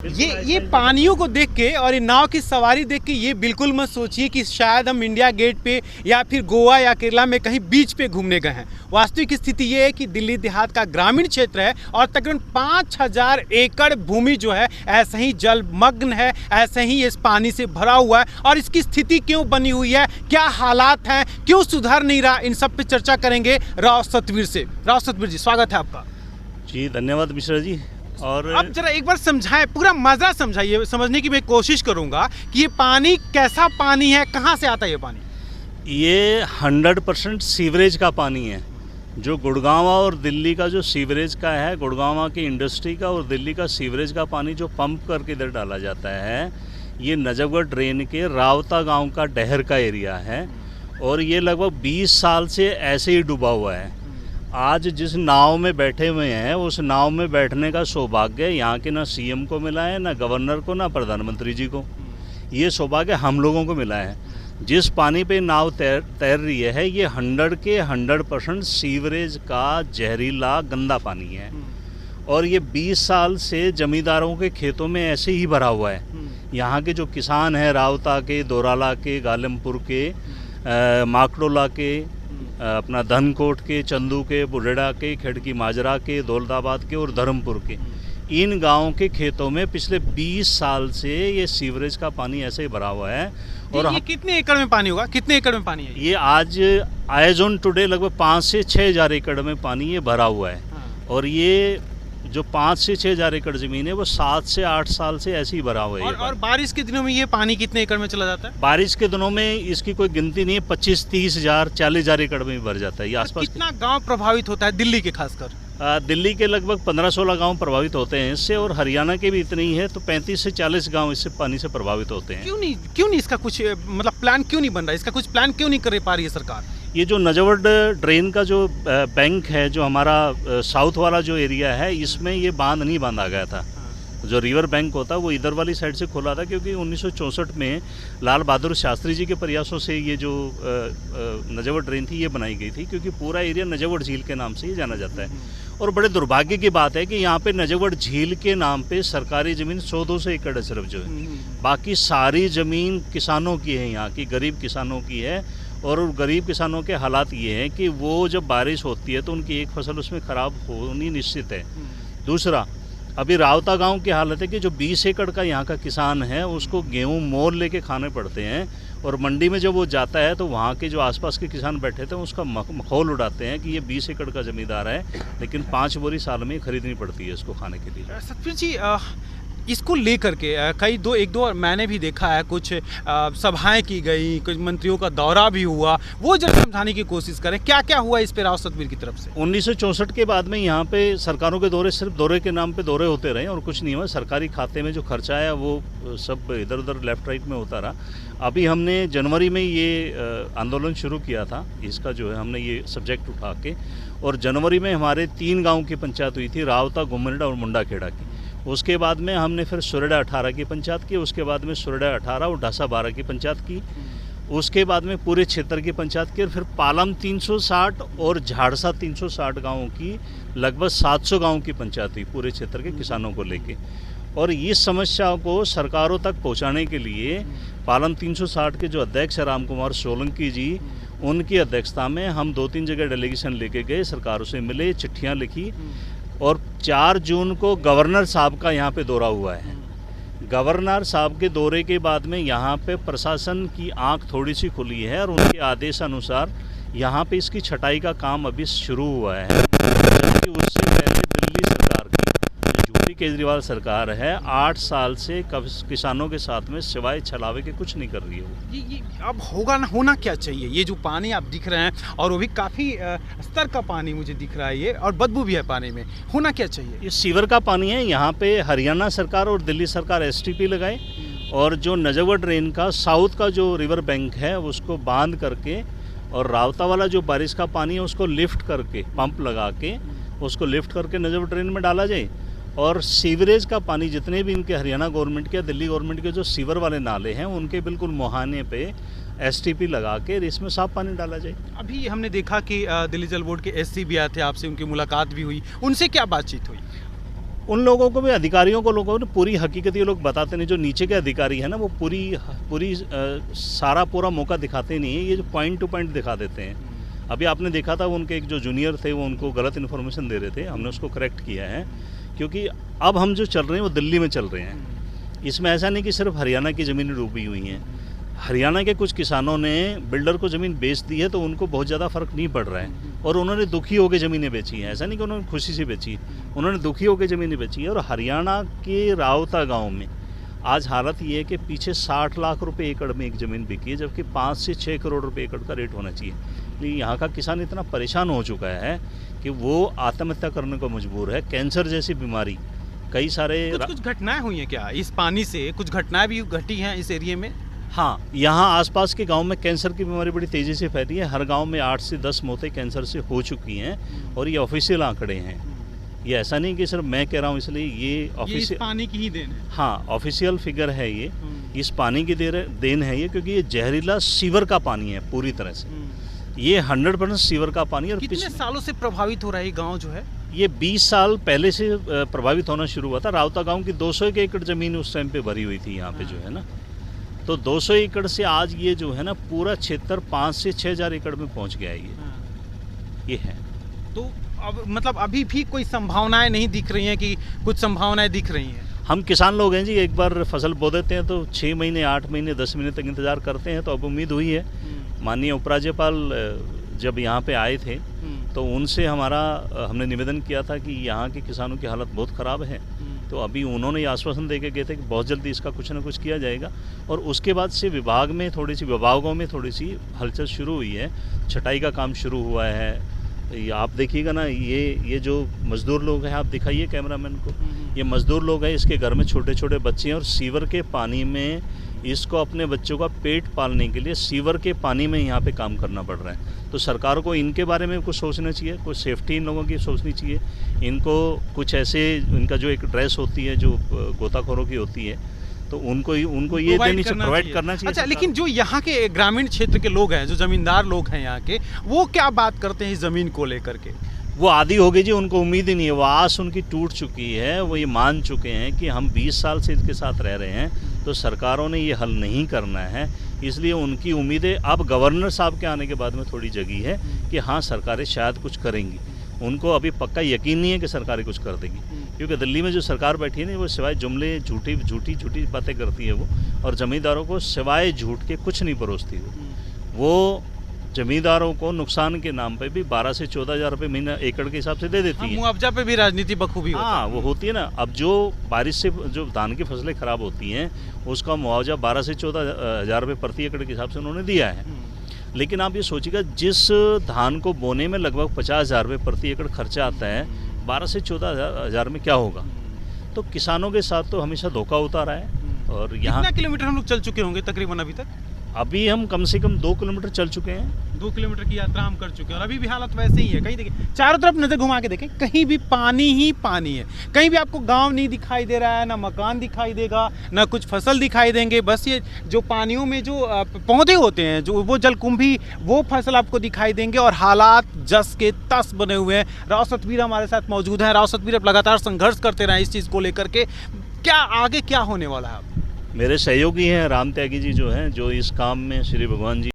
ये पानियों को देख के और ये नाव की सवारी देख के ये बिल्कुल मत सोचिए कि शायद हम इंडिया गेट पे या फिर गोवा या केरला में कहीं बीच पे घूमने गए हैं। वास्तविक स्थिति ये है कि दिल्ली देहात का ग्रामीण क्षेत्र है और तकरीबन 5000 एकड़ भूमि जो है ऐसे ही जलमग्न है, ऐसे ही इस पानी से भरा हुआ है। और इसकी स्थिति क्यों बनी हुई है, क्या हालात हैं, क्यों सुधार नहीं रहा, इन सब पे चर्चा करेंगे राव सतवीर से। राव सतवीर जी, स्वागत है आपका। जी धन्यवाद मिश्रा जी। और अब जरा एक बार समझाएं, पूरा मजा समझाइए, समझने की मैं कोशिश करूंगा कि ये पानी कैसा पानी है, कहाँ से आता है ये पानी। ये 100% सीवरेज का पानी है। जो गुड़गांव और दिल्ली का जो सीवरेज का है, गुड़गांव की इंडस्ट्री का और दिल्ली का सीवरेज का पानी जो पंप करके इधर डाला जाता है, ये नजफगढ़ ड्रेन के रावता गांव का डहर का एरिया है और ये लगभग 20 साल से ऐसे ही डूबा हुआ है। आज जिस नाव में बैठे हुए हैं उस नाव में बैठने का सौभाग्य यहाँ के ना सीएम को मिला है, ना गवर्नर को, ना प्रधानमंत्री जी को। ये सौभाग्य हम लोगों को मिला है। जिस पानी पे नाव तैर रही है ये 100% सीवरेज का जहरीला गंदा पानी है और ये 20 साल से जमींदारों के खेतों में ऐसे ही भरा हुआ है। यहाँ के जो किसान हैं, रावता के, दोराला के, गालमपुर के, माकड़ोला के, अपना धनकोट के, चंदू के, बुढ़ेड़ा के, खिड़की माजरा के, दौलताबाद के और धर्मपुर के, इन गांवों के खेतों में पिछले 20 साल से ये सीवरेज का पानी ऐसे ही भरा हुआ है। और ये कितने एकड़ में पानी होगा, कितने एकड़ में पानी है ये आज एज ऑन टुडे लगभग 5 से 6 हज़ार एकड़ में पानी ये भरा हुआ है। और ये जो 5 से 6 हज़ार एकड़ ज़मीन है वो 7 से 8 साल से ऐसे ही भरा हुआ है। और बारिश के दिनों में ये पानी कितने एकड़ में चला जाता है? बारिश के दिनों में इसकी कोई गिनती नहीं है, 25-30 हज़ार 40 हज़ार एकड़ में भर जाता है। ये आसपास कितना गांव प्रभावित होता है दिल्ली के खासकर? दिल्ली के लगभग 15-16 गांव प्रभावित होते हैं इससे और हरियाणा के भी इतने ही है, तो 35 से 40 गांव इससे पानी से प्रभावित होते हैं। क्यों नहीं इसका कुछ मतलब प्लान क्यों नहीं बन रहा है, इसका कुछ प्लान क्यों नहीं कर पा रही है सरकार? ये जो नजफगढ़ ड्रेन का जो बैंक है, जो हमारा साउथ वाला जो एरिया है, इसमें ये बांध नहीं बांधा गया था। जो रिवर बैंक होता है वो इधर वाली साइड से खोला था क्योंकि 1964 में लाल बहादुर शास्त्री जी के प्रयासों से ये जो नजफगढ़ ड्रेन थी ये बनाई गई थी, क्योंकि पूरा एरिया नजफगढ़ झील के नाम से ही जाना जाता है। और बड़े दुर्भाग्य की बात है कि यहाँ पे नजफगढ़ झील के नाम पे सरकारी ज़मीन 100-200 एकड़ है सिर्फ जो है, बाकी सारी ज़मीन किसानों की है, यहाँ की गरीब किसानों की है। और गरीब किसानों के हालात ये हैं कि वो जब बारिश होती है तो उनकी एक फसल उसमें ख़राब होनी निश्चित है। दूसरा, अभी रावता गांव की हालत है कि जो 20 एकड़ का यहाँ का किसान है उसको गेहूँ मोल लेके खाने पड़ते हैं और मंडी में जब वो जाता है तो वहाँ के जो आसपास के किसान बैठे थे उसका मखौल उड़ाते हैं कि ये 20 एकड़ का ज़मींदार है, लेकिन 5 बोरी साल में खरीदनी पड़ती है इसको खाने के लिए। सतवीर जी, इसको लेकर के एक दो मैंने भी देखा है, कुछ सभाएं की गई, कुछ मंत्रियों का दौरा भी हुआ, वो जरा समझाने की कोशिश करें क्या क्या हुआ इस पे राव सतवीर की तरफ से। 1964 के बाद में यहाँ पे सरकारों के दौरे सिर्फ दौरे के नाम पे दौरे होते रहे और कुछ नहीं हुआ। सरकारी खाते में जो खर्चा आया वो सब इधर उधर लेफ्ट राइट में होता रहा। अभी हमने जनवरी में ये आंदोलन शुरू किया था, इसका जो है हमने ये सब्जेक्ट उठा के, और जनवरी में हमारे 3 गाँव की पंचायत हुई थी, रावता, गुम्मरेड़ा और मुंडाखेड़ा की। उसके बाद में हमने फिर सुरेड़ा 18 की पंचायत की, उसके बाद में सुरेड़ा 18 और ढासा 12 की पंचायत की, उसके बाद में पूरे क्षेत्र की पंचायत की, और फिर पालम 360 और झाड़सा 360 गाँवों की लगभग 700 गाँव की पंचायत हुई पूरे क्षेत्र के किसानों को लेके। और इस समस्या को सरकारों तक पहुंचाने के लिए पालम 360 के जो अध्यक्ष राम कुमार सोलंकी जी, उनकी अध्यक्षता में हम 2-3 जगह डेलीगेशन लेके गए, सरकारों से मिले, चिट्ठियाँ लिखी। और 4 जून को गवर्नर साहब का यहाँ पे दौरा हुआ है। गवर्नर साहब के दौरे के बाद में यहाँ पे प्रशासन की आंख थोड़ी सी खुली है और उनके आदेश अनुसार यहाँ पे इसकी छटाई का काम अभी शुरू हुआ है। जबकि उससे पहले दिल्ली सरकार की, जो यूपी केजरीवाल सरकार है, 8 साल से किसानों के साथ में सिवाय छलावे के कुछ नहीं कर रही है। ये अब होगा ना, होना क्या चाहिए? ये जो पानी आप दिख रहे हैं और वो भी काफ़ी स्तर का पानी मुझे दिख रहा है ये, और बदबू भी है पानी में, होना क्या चाहिए? ये सीवर का पानी है। यहाँ पे हरियाणा सरकार और दिल्ली सरकार STP लगाए और जो नजफगढ़ ड्रेन का साउथ का जो रिवर बैंक है उसको बांध करके, और रावता वाला जो बारिश का पानी है उसको लिफ्ट करके, पंप लगा के उसको लिफ्ट करके नजफगढ़ ड्रेन में डाला जाए। और सीवरेज का पानी जितने भी इनके हरियाणा गवर्नमेंट के, दिल्ली गवर्नमेंट के जो सीवर वाले नाले हैं उनके बिल्कुल मुहाने पे STP लगा के इसमें साफ पानी डाला जाए। अभी हमने देखा कि दिल्ली जल बोर्ड के SC भी आए थे, आपसे उनकी मुलाकात भी हुई, उनसे क्या बातचीत हुई? उन लोगों को भी, अधिकारियों को, लोगों ने पूरी हकीकत ये लोग बताते नहीं। जो नीचे के अधिकारी हैं ना, वो पूरी सारा पूरा मौका दिखाते नहीं है, ये जो पॉइंट टू पॉइंट दिखा देते हैं। अभी आपने देखा था उनके एक जो जूनियर थे वो उनको गलत इन्फॉर्मेशन दे रहे थे, हमने उसको करेक्ट किया है, क्योंकि अब हम जो चल रहे हैं वो दिल्ली में चल रहे हैं। इसमें ऐसा नहीं कि सिर्फ हरियाणा की ज़मीनें डूबी हुई हैं, हरियाणा के कुछ किसानों ने बिल्डर को ज़मीन बेच दी है, तो उनको बहुत ज़्यादा फ़र्क नहीं पड़ रहा है, और उन्होंने दुखी होकर ज़मीनें बेची हैं। ऐसा नहीं कि उन्होंने खुशी से बेची, उन्होंने दुखी होकर ज़मीनें बेची है। और हरियाणा के रावता गाँव में आज हालत ये है कि पीछे 60 लाख रुपए एकड़ में एक ज़मीन बिकी है, जबकि 5 से 6 करोड़ रुपए एकड़ का रेट होना चाहिए। इसलिए यहाँ का किसान इतना परेशान हो चुका है कि वो आत्महत्या करने को मजबूर है। कैंसर जैसी बीमारी, कई सारे कुछ घटनाएं हुई हैं क्या इस पानी से? कुछ घटनाएं भी घटी हैं इस एरिया में? हाँ, यहाँ आसपास के गांव में कैंसर की बीमारी बड़ी तेज़ी से फैली है। हर गांव में 8 से 10 मौतें कैंसर से हो चुकी हैं, और ये ऑफिशियल आंकड़े हैं। ये ऐसा नहीं कि सिर्फ मैं कह रहा हूँ, इसलिए ये ऑफिशियल पानी की ही देन है। हाँ, ऑफिशियल फिगर है ये, इस पानी की देन है ये, क्योंकि ये जहरीला सीवर का पानी है पूरी तरह से। ये 100% सीवर का पानी। और कितने सालों से प्रभावित हो रहा है गाँव जो है? ये 20 साल पहले से प्रभावित होना शुरू हुआ था। रावता गाँव की 200 एकड़ ज़मीन उस टाइम पे भरी हुई थी यहाँ पे, जो है ना। तो 200 एकड़ से आज ये जो है ना पूरा क्षेत्र 5 से 6 हज़ार एकड़ में पहुंच गया है ये है। तो अब मतलब अभी भी कोई संभावनाएं नहीं दिख रही हैं कि कुछ संभावनाएं दिख रही हैं? हम किसान लोग हैं जी, एक बार फसल बो देते हैं तो 6 महीने, 8 महीने, 10 महीने तक इंतज़ार करते हैं। तो अब उम्मीद हुई है, माननीय उपराज्यपाल जब यहाँ पे आए थे तो उनसे हमने निवेदन किया था कि यहाँ के किसानों की हालत बहुत ख़राब है। तो अभी उन्होंने ये आश्वासन दे के गए थे कि बहुत जल्दी इसका कुछ ना कुछ किया जाएगा। और उसके बाद से विभागों में थोड़ी सी हलचल शुरू हुई है, छटाई का काम शुरू हुआ है। ये आप देखिएगा ना, ये जो मज़दूर लोग हैं, आप दिखाइए कैमरामैन को, ये मज़दूर लोग हैं, इसके घर में छोटे छोटे बच्चे हैं, और सीवर के पानी में इसको अपने बच्चों का पेट पालने के लिए सीवर के पानी में यहाँ पे काम करना पड़ रहा है। तो सरकार को इनके बारे में कुछ सोचना चाहिए, कुछ सेफ्टी इन लोगों की सोचनी चाहिए। इनको कुछ ऐसे, इनका जो एक ड्रेस होती है जो गोताखोरों की होती है, तो उनको ये प्रोवाइड करना चाहिए। अच्छा, लेकिन जो यहाँ के ग्रामीण क्षेत्र के लोग हैं, जो ज़मींदार लोग हैं यहाँ के, वो क्या बात करते हैं इस ज़मीन को लेकर के? वो आदी हो गई जी, उनको उम्मीद ही नहीं है, वो आस उनकी टूट चुकी है। वो ये मान चुके हैं कि हम 20 साल से इसके साथ रह रहे हैं, तो सरकारों ने ये हल नहीं करना है। इसलिए उनकी उम्मीदें अब गवर्नर साहब के आने के बाद में थोड़ी जगी है कि हाँ, सरकारें शायद कुछ करेंगी। उनको अभी पक्का यकीन नहीं है कि सरकारें कुछ कर देगी, क्योंकि दिल्ली में जो सरकार बैठी है ना, वो सिवाय जुमले, झूठी बातें करती है वो, और ज़मींदारों को सिवाय झूठ के कुछ नहीं परोसती वो ज़मींदारों को नुकसान के नाम पे भी 12 से 14 हज़ार रुपये महीना एकड़ के हिसाब से दे देती है। मुआवजा पे भी राजनीति बखूबी होती है। हाँ, वो होती है ना। अब जो बारिश से जो धान की फसलें ख़राब होती हैं, उसका मुआवजा 12 से 14 हज़ार रुपये प्रति एकड़ के हिसाब से उन्होंने दिया है। लेकिन आप ये सोचिएगा, जिस धान को बोने में लगभग 50 हज़ार रुपये प्रति एकड़ खर्चा आता है, 12 से 14 हज़ार में क्या होगा? तो किसानों के साथ तो हमेशा धोखा होता रहा है। और यहाँ कितना किलोमीटर हम लोग चल चुके होंगे तकरीबन अभी तक? अभी हम कम से कम 2 किलोमीटर चल चुके हैं। 2 किलोमीटर की यात्रा हम कर चुके हैं, और अभी भी हालत वैसे ही है। कहीं देखिए, चारों तरफ नज़र घुमा के देखें, कहीं भी पानी ही पानी है। कहीं भी आपको गांव नहीं दिखाई दे रहा है, ना मकान दिखाई देगा, ना कुछ फसल दिखाई देंगे। बस ये जो पानियों में जो पौधे होते हैं, जो वो जलकुंभी, वो फसल आपको दिखाई देंगे। और हालात जस के तस बने हुए हैं। राव सतवीर हमारे साथ मौजूद हैं। राव सतवीर अब लगातार संघर्ष करते रहे इस चीज़ को लेकर के, क्या आगे क्या होने वाला है? मेरे सहयोगी हैं राम त्यागी जी, जो हैं, जो इस काम में श्री भगवान जी